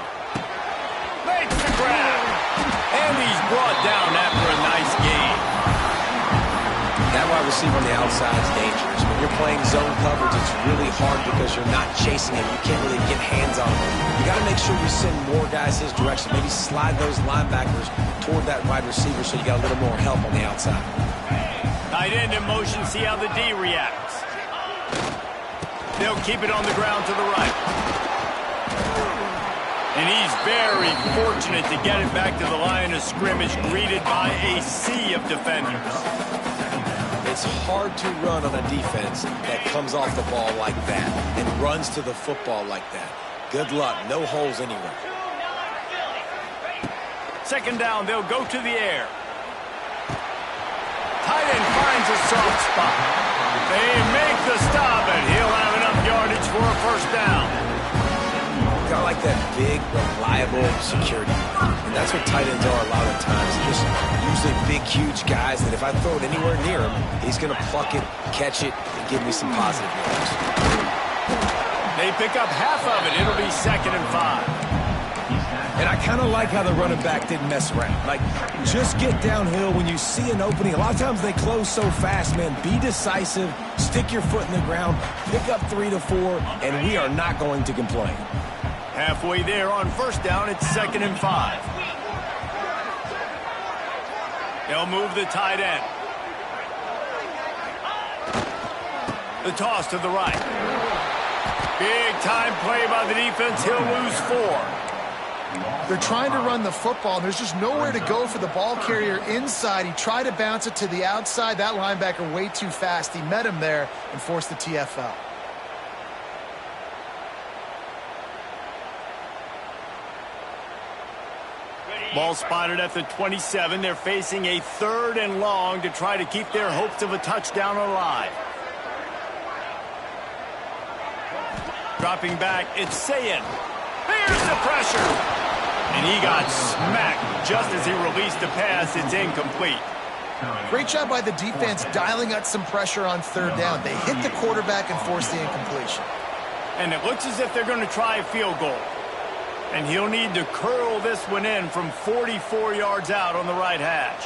[SPEAKER 1] Makes the grab. And he's brought down after a nice gain.
[SPEAKER 3] That wide receiver on the outside is dangerous. When you're playing zone coverage, it's really hard because you're not chasing him. You can't really get hands on him. You got to make sure you send more guys his direction. Maybe slide those linebackers toward that wide receiver so you got a little more help on the outside.
[SPEAKER 1] Tight end in motion, see how the D reacts. They'll keep it on the ground to the right. And he's very fortunate to get it back to the line of scrimmage, greeted by a sea of defenders.
[SPEAKER 3] It's hard to run on a defense that comes off the ball like that and runs to the football like that. Good luck. No holes anywhere.
[SPEAKER 1] Second down, they'll go to the air. Tight end finds a soft spot. They make the stop, and he'll have enough yardage for a first down.
[SPEAKER 3] Got like that big, reliable security. And that's what tight ends are a lot of times. Just usually big, huge guys that if I throw it anywhere near him, he's going to pluck it, catch it, and give me some positive yards.
[SPEAKER 1] They pick up half of it. It'll be 2nd and 5.
[SPEAKER 5] And I kind of like how the running back didn't mess around. Like, just get downhill when you see an opening. A lot of times they close so fast, man. Be decisive, stick your foot in the ground, pick up 3 to 4, and we are not going to complain.
[SPEAKER 1] Halfway there on first down, it's 2nd and 5. They'll move the tight end. The toss to the right. Big time play by the defense. He'll lose 4.
[SPEAKER 2] They're trying to run the football, and there's just nowhere to go for the ball carrier inside. He tried to bounce it to the outside. That linebacker way too fast. He met him there and forced the TFL.
[SPEAKER 1] Ball spotted at the 27. They're facing a 3rd and long to try to keep their hopes of a touchdown alive. Dropping back, it's Sayin. Here's the pressure. And he got smacked just as he released the pass. It's incomplete.
[SPEAKER 2] Great job by the defense dialing up some pressure on 3rd down. They hit the quarterback and forced the incompletion.
[SPEAKER 1] And it looks as if they're going to try a field goal. And he'll need to curl this one in from 44 yards out on the right hash.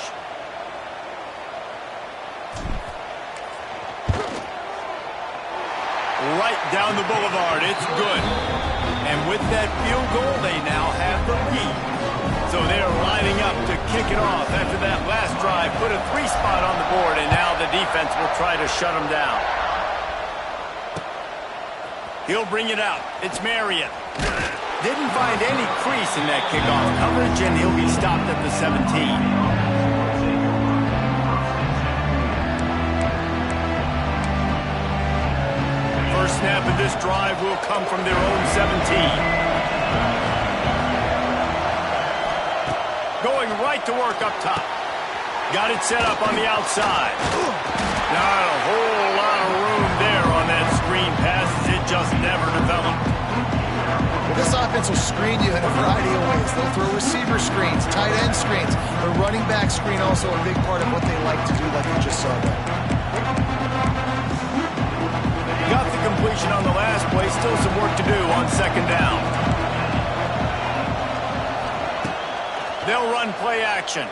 [SPEAKER 1] Right down the boulevard. It's good. And with that field goal, they now have the lead. So they're lining up to kick it off after that last drive. Put a 3 spot on the board, and now the defense will try to shut them down. He'll bring it out. It's Marion. Didn't find any crease in that kickoff coverage, and he'll be stopped at the 17. First snap of this drive will come from their own 17. Going right to work up top. Got it set up on the outside. Not a whole lot of room there on that screen pass as it just never developed.
[SPEAKER 2] Well, this offense will screen you in a variety of ways. They'll throw receiver screens, tight end screens. The running back screen also a big part of what they like to do, like you just saw there.
[SPEAKER 1] Got the completion on the last play. Still some work to do on second down. They'll run play action.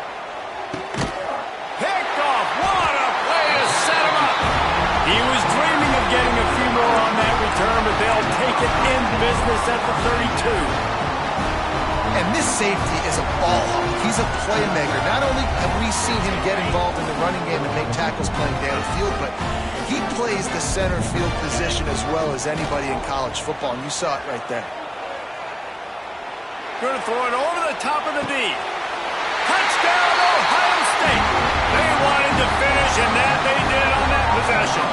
[SPEAKER 1] Picked off. What a play to set him up. He was dreaming of getting a few more on that return, but they'll take it in business at the 32.
[SPEAKER 2] And this safety is a ball hawk. He's a playmaker. Not only have we seen him get involved in the running game and make tackles playing downfield, but he plays the center field position as well as anybody in college football, and you saw it right there.
[SPEAKER 1] Going to throw it over the top of the D. Touchdown, Ohio State. They wanted to finish, and that they did on that possession.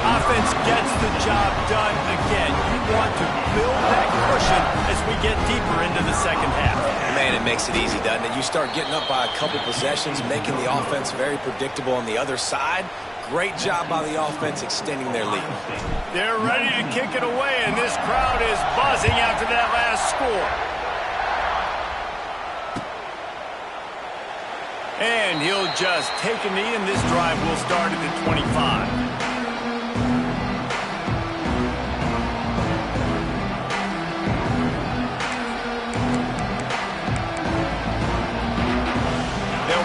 [SPEAKER 1] Offense gets the job done again. You want to build that cushion as we get deeper into the second half.
[SPEAKER 3] Man, it makes it easy, doesn't it? You start getting up by a couple possessions, making the offense very predictable on the other side. Great job by the offense extending their lead.
[SPEAKER 1] They're ready to kick it away, and this crowd is buzzing after that last score. And he'll just take a knee, and this drive will start at the 25.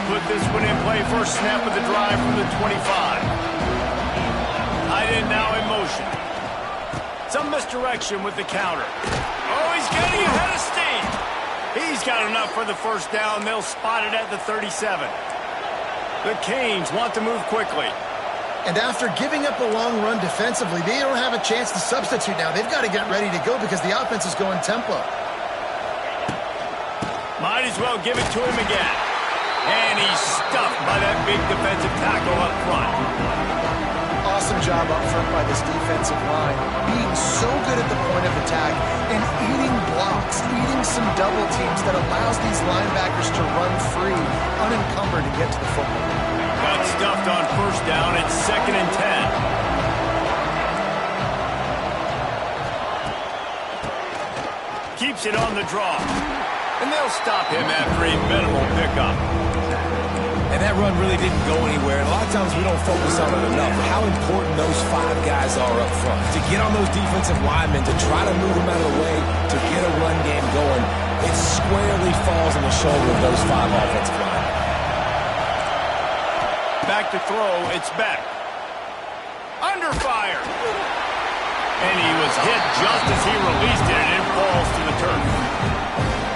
[SPEAKER 1] Put this one in play. First snap of the drive from the 25. Tight end now in motion. Some misdirection with the counter. Oh, he's getting ahead of steam. He's got enough for the first down. They'll spot it at the 37. The Canes want to move quickly.
[SPEAKER 2] And after giving up a long run defensively, they don't have a chance to substitute now. They've got to get ready to go because the offense is going tempo.
[SPEAKER 1] Might as well give it to him again. And he's stuffed by that big defensive tackle up front.
[SPEAKER 2] Awesome job up front by this defensive line. Being so good at the point of attack and eating blocks, eating some double teams that allows these linebackers to run free, unencumbered, and get to the football.
[SPEAKER 1] Got stuffed on first down. It's 2nd and 10. Keeps it on the draw. And they'll stop him after a minimal pickup.
[SPEAKER 5] And that run really didn't go anywhere. And a lot of times we don't focus on it enough. How important those 5 guys are up front. To get on those defensive linemen, to try to move them out of the way, to get a run game going, it squarely falls on the shoulder of those 5 offensive linemen.
[SPEAKER 1] Back to throw, it's Beck. Under fire. And he was hit just as he released it, and it falls to the turf.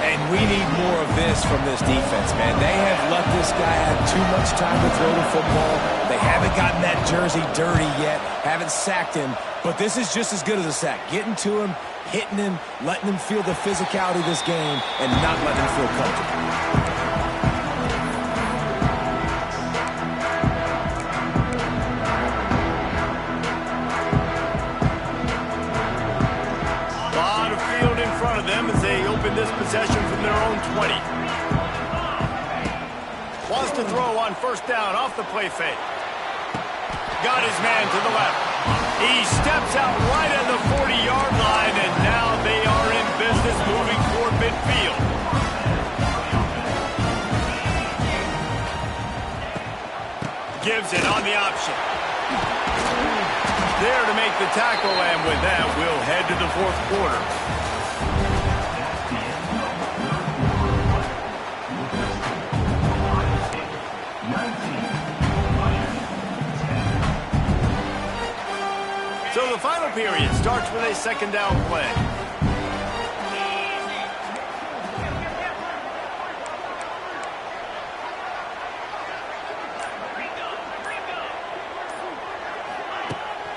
[SPEAKER 5] And we need more of this from this defense, man. They have let this guy have too much time to throw the football. They haven't gotten that jersey dirty yet, haven't sacked him. But this is just as good as a sack. Getting to him, hitting him, letting him feel the physicality of this game, and not letting him feel comfortable.
[SPEAKER 1] This possession from their own 20. Wants to throw on first down off the play fake. Got his man to the left. He steps out right at the 40-yard line, and now they are in business moving toward midfield. Gives it on the option. There to make the tackle, and with that, we'll head to the 4th quarter. So the final period starts with a 2nd down play.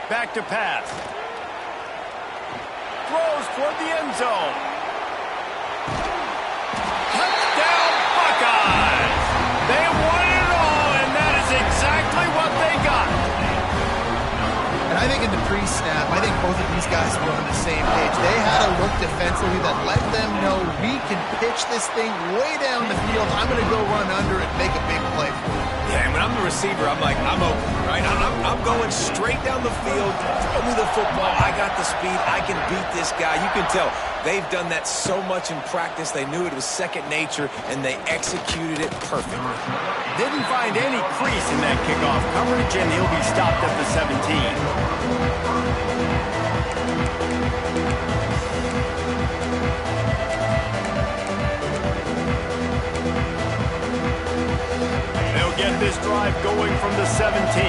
[SPEAKER 1] Back to pass. Throws toward the end zone. Touchdown Buckeyes! They won it all, and that is exactly what they got.
[SPEAKER 2] And I think in the pre-snap, both of these guys were on the same page. They had a look defensively that let them know we can pitch this thing way down the field. I'm going to go run under it and make a big play for it.
[SPEAKER 5] Yeah, and when I'm the receiver, I'm like, I'm open, right? I'm going straight down the field. Throw me the football. I got the speed. I can beat this guy. You can tell they've done that so much in practice. They knew it was second nature, and they executed it perfectly.
[SPEAKER 1] Didn't find any crease in that kickoff coverage, and he'll be stopped at the 17. They'll get this drive going from the 17.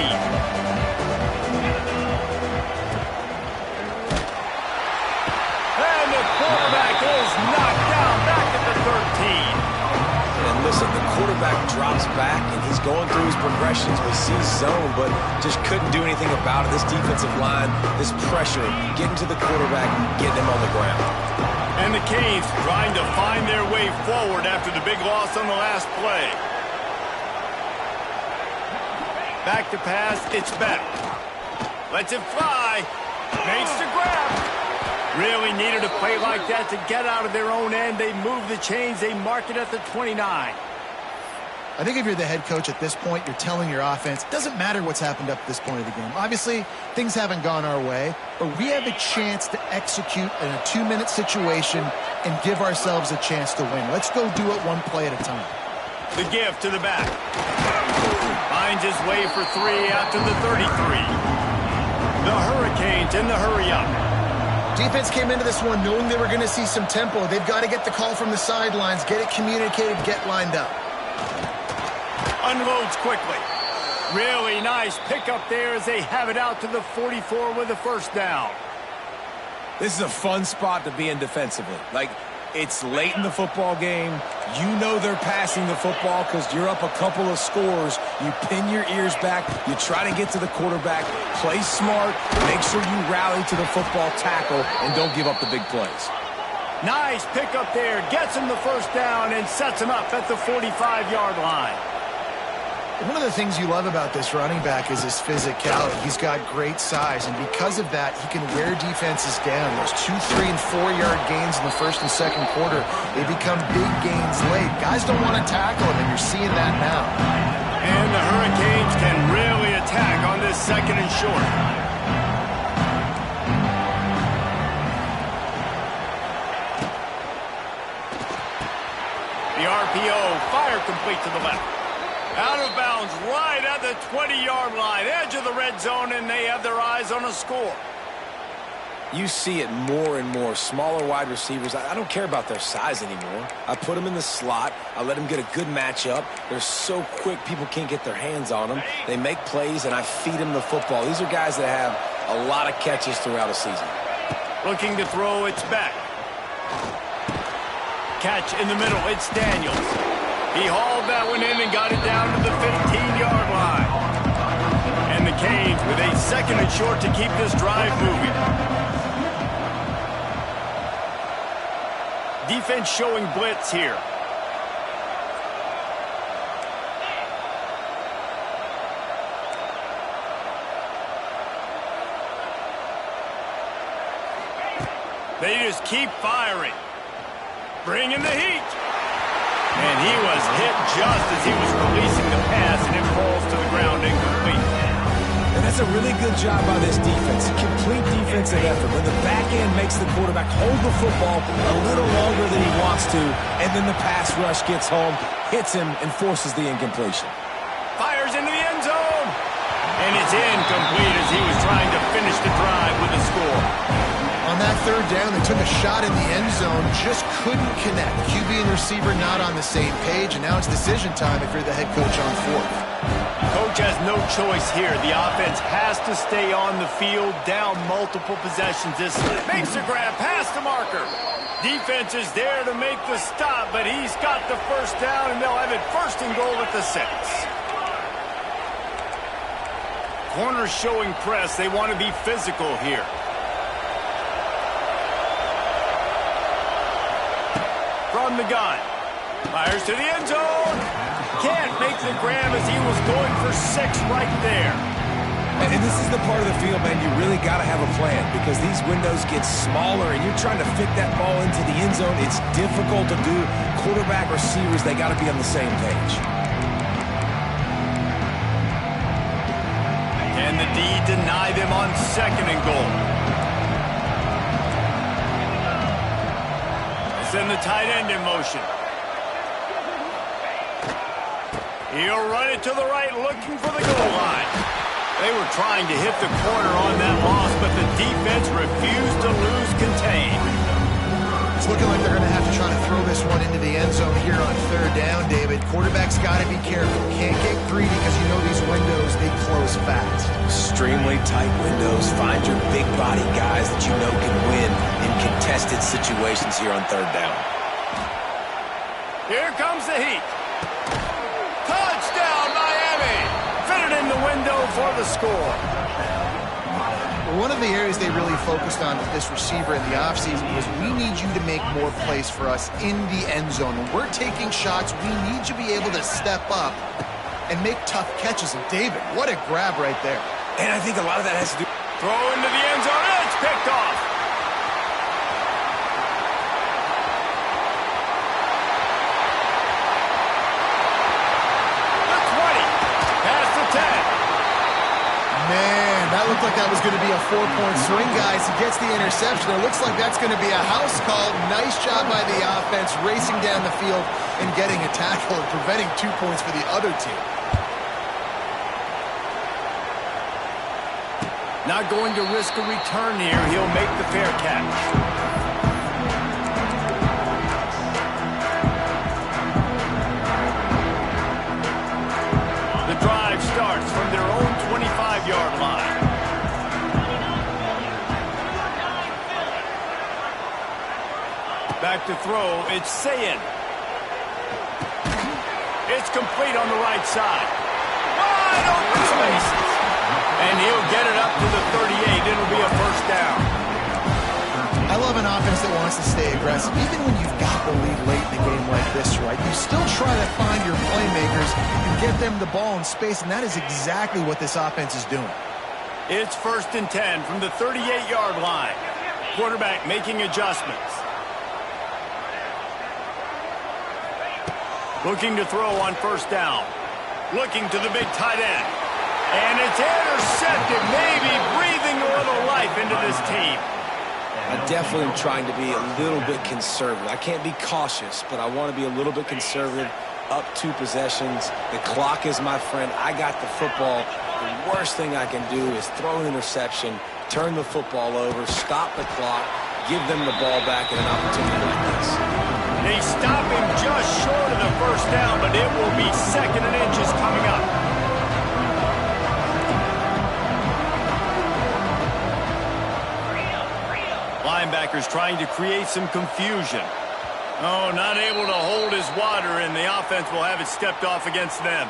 [SPEAKER 1] And the quarterback is knocked down back at the 13.
[SPEAKER 5] And listen, the quarterback drops back, and he's going through his progressions. We see zone, but just couldn't do anything about it. This defensive line, this pressure, getting to the quarterback, getting him on the ground.
[SPEAKER 1] And the Canes trying to find their way forward after the big loss on the last play. Back to pass, it's Beck. Lets it fly. Makes the grab. Really needed a play like that to get out of their own end. They move the chains. They mark it at the 29.
[SPEAKER 2] I think if you're the head coach at this point, you're telling your offense, it doesn't matter what's happened up to this point of the game. Obviously, things haven't gone our way, but we have a chance to execute in a 2-minute situation and give ourselves a chance to win. Let's go do it one play at a time.
[SPEAKER 1] The give to the back. Finds his way for 3 out to the 33. The Hurricanes in the hurry-up.
[SPEAKER 2] Defense came into this one knowing they were going to see some tempo. They've got to get the call from the sidelines, get it communicated, get lined up.
[SPEAKER 1] Unloads quickly. Really nice pickup there as they have it out to the 44 with a first down.
[SPEAKER 5] This is a fun spot to be in defensively. Like, it's late in the football game. You know they're passing the football because you're up a couple of scores. You pin your ears back. You try to get to the quarterback. Play smart. Make sure you rally to the football tackle and don't give up the big plays.
[SPEAKER 1] Nice pickup there. Gets him the first down and sets him up at the 45-yard line.
[SPEAKER 2] One of the things you love about this running back is his physicality. He's got great size, and because of that, he can wear defenses down. Those 2-, 3-, and 4-yard gains in the first and second quarter, they become big gains late. Guys don't want to tackle him, and you're seeing that now.
[SPEAKER 1] And the Hurricanes can really attack on this second and short. The RPO, fire complete to the left. Out of bounds right at the 20-yard line, edge of the red zone, and they have their eyes on a score.
[SPEAKER 5] You see it more and more. Smaller wide receivers, I don't care about their size anymore. I put them in the slot. I let them get a good matchup. They're so quick, people can't get their hands on them. They make plays, and I feed them the football. These are guys that have a lot of catches throughout a season.
[SPEAKER 1] Looking to throw, it's back. Catch in the middle, it's Daniels. He hauled that one in and got it down to the 15-yard line. And the Canes with a second and short to keep this drive moving. Defense showing blitz here. They just keep firing. Bring in the heat. And he was hit just as he was releasing the pass, and it falls to the ground incomplete.
[SPEAKER 5] And that's a really good job by this defense. A complete defensive effort. When the back end makes the quarterback hold the football a little longer than he wants to, and then the pass rush gets home, hits him, and forces the incompletion.
[SPEAKER 1] Fires into the end zone. And it's incomplete as he was trying to finish the drive with a score.
[SPEAKER 2] On that third down, they took a shot in the end zone, just couldn't connect. QB and receiver not on the same page, and now it's decision time if you're the head coach on fourth.
[SPEAKER 1] Coach has no choice here. The offense has to stay on the field, down multiple possessions. This makes the grab past the marker. Defense is there to make the stop, but he's got the first down, and they'll have it first and goal at the 6. Corners showing press. They want to be physical here. From the gun. Fires to the end zone. Can't make the grab as he was going for 6 right there.
[SPEAKER 5] And this is the part of the field, man, you really got to have a plan because these windows get smaller and you're trying to fit that ball into the end zone. It's difficult to do. Quarterback, receivers, they got to be on the same page.
[SPEAKER 1] Can the D deny them on 2nd and goal? Send the tight end in motion. He'll run it to the right, looking for the goal line. They were trying to hit the corner on that loss, but the defense refused to lose contain.
[SPEAKER 2] It's looking like they're going to have to try to throw this one into the end zone here on 3rd down, David. Quarterback's got to be careful. Can't get greedy because you know these windows, they close fast.
[SPEAKER 3] Extremely tight windows. Find your big body guys that you know can win in contested situations here on 3rd down.
[SPEAKER 1] Here comes the heat. Touchdown, Miami! Fitted in the window for the score.
[SPEAKER 2] One of the areas they really focused on with this receiver in the offseason was we need you to make more plays for us in the end zone. When we're taking shots, we need you to be able to step up and make tough catches. And David, what a grab right there.
[SPEAKER 3] And I think a lot of that has to do...
[SPEAKER 1] Throw into the end zone, it's picked off. The 20, past the 10.
[SPEAKER 2] Man, that looked like that was going to be a 4-point swing, guys. He gets the interception. It looks like that's going to be a house call. Nice job by the offense, racing down the field and getting a tackle and preventing 2 points for the other team.
[SPEAKER 1] Not going to risk a return here. He'll make the fair catch. The drive starts from their own 25-yard line. Back to throw, it's Sayin. It's complete on the right side. Wide open spaces. And he'll get it up to the 38. It'll be a 1st down.
[SPEAKER 2] I love an offense that wants to stay aggressive. Even when you've got the lead late in a game like this, right, you still try to find your playmakers and get them the ball in space, and that is exactly what this offense is doing.
[SPEAKER 1] It's 1st and 10 from the 38-yard line. Quarterback making adjustments. Looking to throw on 1st down. Looking to the big tight end. And it's intercepted, maybe breathing a little life into this team.
[SPEAKER 5] I definitely am trying to be a little bit conservative. I can't be cautious, but I want to be a little bit conservative. Up 2 possessions. The clock is my friend. I got the football. The worst thing I can do is throw an interception, turn the football over, stop the clock, give them the ball back in an opportunity like this.
[SPEAKER 1] They stop him just short of the 1st down, but it will be 2nd and inches coming up. Linebackers trying to create some confusion. Oh, not able to hold his water, and the offense will have it stepped off against them.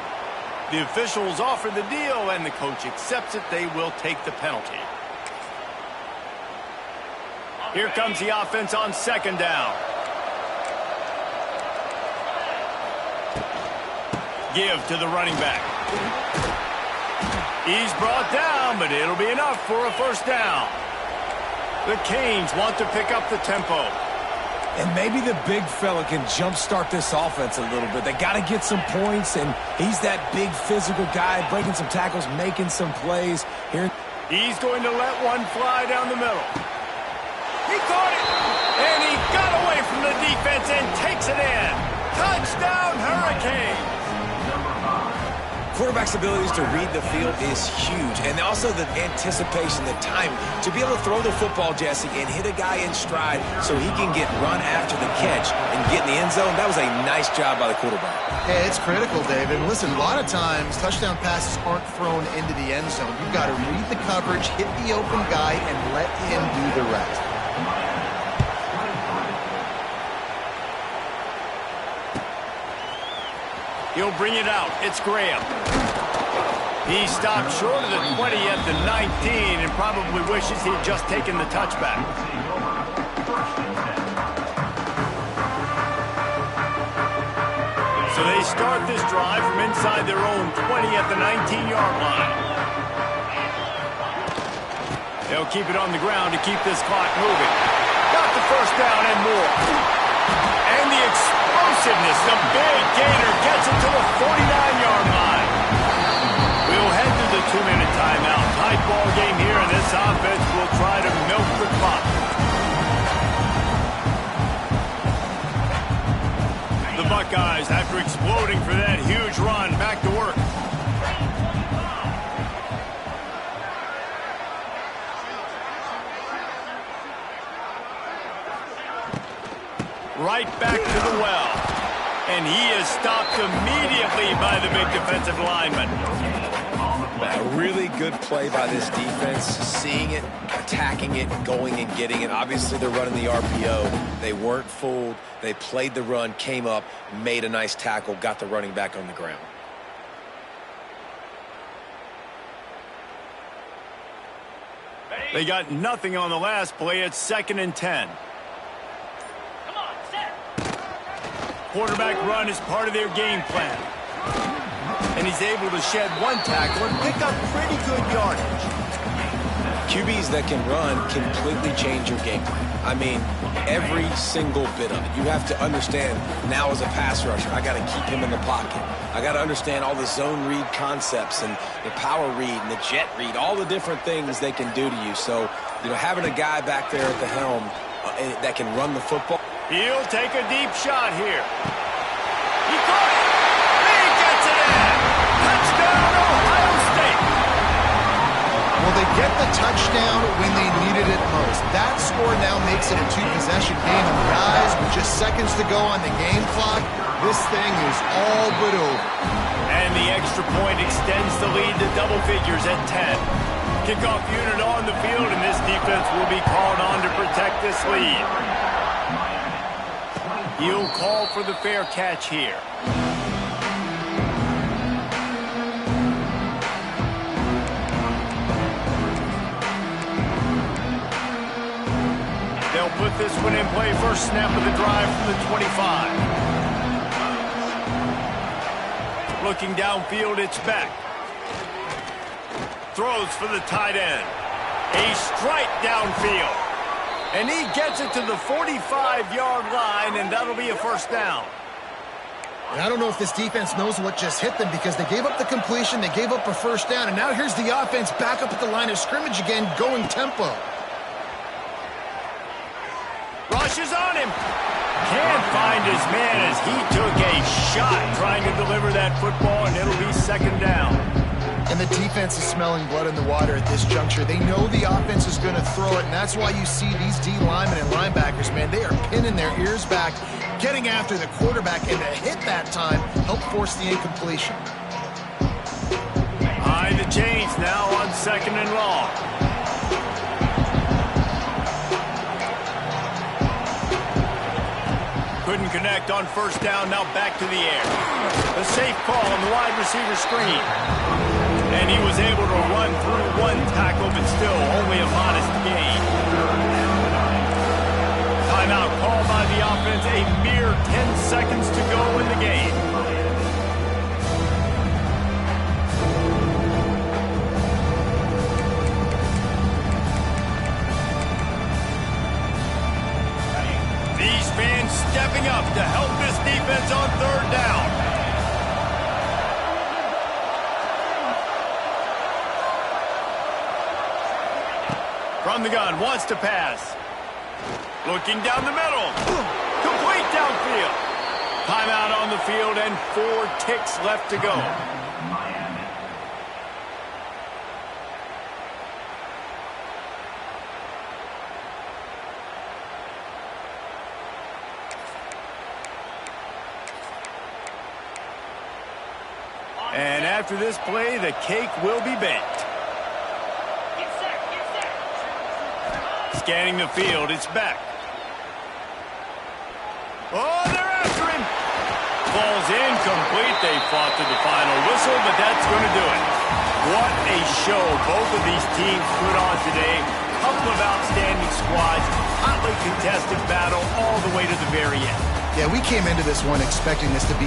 [SPEAKER 1] The officials offer the deal, and the coach accepts it. They will take the penalty. Here comes the offense on 2nd down. Give to the running back. He's brought down, but it'll be enough for a 1st down. The Canes want to pick up the tempo.
[SPEAKER 5] And maybe the big fella can jumpstart this offense a little bit. They got to get some points, and he's that big physical guy, breaking some tackles, making some plays. Here,
[SPEAKER 1] he's going to let one fly down the middle. He caught it, and he got away from the defense and takes it in. Touchdown, Hurricanes.
[SPEAKER 3] Quarterback's abilities to read the field is huge, and also the anticipation, the time to be able to throw the football, Jesse, and hit a guy in stride so he can get run after the catch and get in the end zone. That was a nice job by the quarterback.
[SPEAKER 2] Yeah, it's critical, David. Listen, a lot of times touchdown passes aren't thrown into the end zone. You've got to read the coverage, hit the open guy, and let him do the rest.
[SPEAKER 1] He'll bring it out. It's Graham. He stopped short of the 20 at the 19 and probably wishes he had just taken the touchback. So they start this drive from inside their own 20 at the 19-yard line. They'll keep it on the ground to keep this clock moving. Got the first down and more. And the explosiveness, the big gainer gets it to the 49-yard line. We'll head to the 2-minute timeout. Tight ball game here, and this offense will try to milk the clock. The Buckeyes, after exploding for that huge run, back to work. Right back to the well. And he is stopped immediately by the big defensive lineman.
[SPEAKER 3] A really good play by this defense, seeing it, attacking it, going and getting it. Obviously, they're running the RPO. They weren't fooled. They played the run, came up, made a nice tackle, got the running back on the ground.
[SPEAKER 1] They got nothing on the last play. It's 2nd and 10.
[SPEAKER 4] Come on, set.
[SPEAKER 1] Quarterback run is part of their game plan. And he's able to shed one tackle and pick up pretty good yardage.
[SPEAKER 3] QBs that can run completely change your game plan. I mean, every single bit of it. You have to understand now as a pass rusher, I got to keep him in the pocket. I got to understand all the zone read concepts and the power read and the jet read, all the different things they can do to you. So, having a guy back there at the helm that can run the football.
[SPEAKER 1] He'll take a deep shot here. He caught it. He gets it in. Touchdown, Ohio State.
[SPEAKER 2] Well, they get the touchdown when they needed it most. That score now makes it a 2-possession game. And guys, with just seconds to go on the game clock, this thing is all but over.
[SPEAKER 1] And the extra point extends the lead to double figures at 10. Kickoff unit on the field, and this defense will be called on to protect this lead. He'll call for the fair catch here. They'll put this one in play. First snap of the drive from the 25. Looking downfield, it's Beck. Throws for the tight end. A strike downfield. And he gets it to the 45-yard line, and that'll be a first down.
[SPEAKER 2] And I don't know if this defense knows what just hit them because they gave up the completion, they gave up a first down, and now here's the offense back up at the line of scrimmage again, going tempo.
[SPEAKER 1] Rushes on him. Can't find his man as he took a shot trying to deliver that football, and it'll be 2nd down.
[SPEAKER 2] And the defense is smelling blood in the water at this juncture. They know the offense is going to throw it, and that's why you see these D linemen and linebackers, man, they are pinning their ears back, getting after the quarterback, and to hit that time, help force the incompletion.
[SPEAKER 1] Behind the chains now on 2nd and long. Couldn't connect on first down, now back to the air. A safe call on the wide receiver screen. And he was able to run through one tackle, but still only a modest gain. Timeout called by the offense, a mere 10 seconds to go in the game. These fans stepping up to help this defense on 3rd down. From the gun, wants to pass. Looking down the middle. Complete downfield. Timeout on the field and 4 ticks left to go. And after this play, the cake will be baked.
[SPEAKER 4] Get set, get set.
[SPEAKER 1] Scanning the field, it's back. Oh, they're after him. Falls incomplete. They fought to the final whistle, but that's going to do it. What a show both of these teams put on today. Couple of outstanding squads, hotly contested battle all the way to the very end.
[SPEAKER 2] Yeah, we came into this one expecting this to be